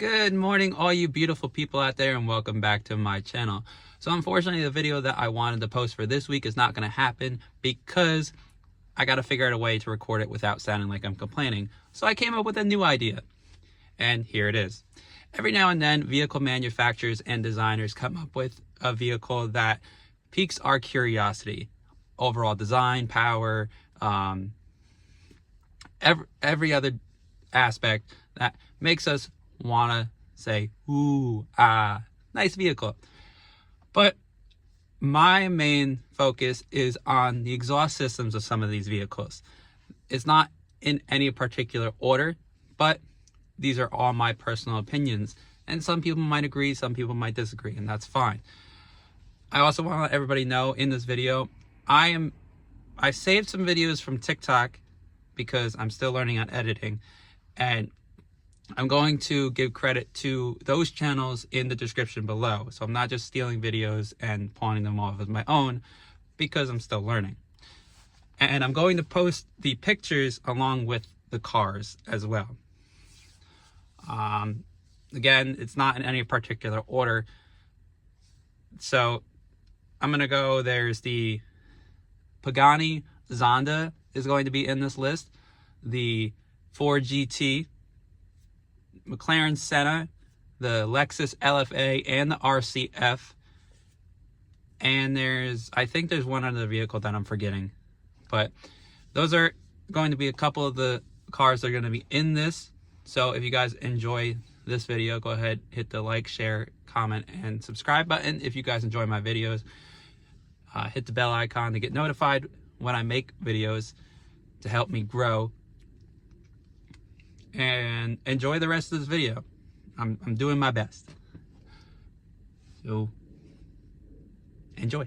Good morning, all you beautiful people out there, and welcome back to my channel. So unfortunately, the video that I wanted to post for this week is not going to happen because I got to figure out a way to record it without sounding like I'm complaining. So I came up with a new idea, and here it is. Every now and then, vehicle manufacturers and designers come up with a vehicle that piques our curiosity. Overall design, power, every other aspect that makes us want to say, ooh, nice vehicle. But my main focus is on the exhaust systems of some of these vehicles. It's not in any particular order, but these are all my personal opinions. And some people might agree, some people might disagree, and that's fine. I also want to let everybody know in this video, I saved some videos from TikTok because I'm still learning on editing, and I'm going to give credit to those channels in the description below. So I'm not just stealing videos and pawning them off as my own because I'm still learning. And I'm going to post the pictures along with the cars as well. Again, it's not in any particular order. So I'm going to go, there's the Pagani Zonda is going to be in this list. The Ford GT, McLaren Senna, the Lexus LFA, and the RCF. And I think there's one other vehicle that I'm forgetting. But those are going to be a couple of the cars that are going to be in this. So if you guys enjoy this video, go ahead, hit the like, share, comment, and subscribe button. If you guys enjoy my videos, hit the bell icon to get notified when I make videos to help me grow. And enjoy the rest of this video. I'm doing my best. So enjoy.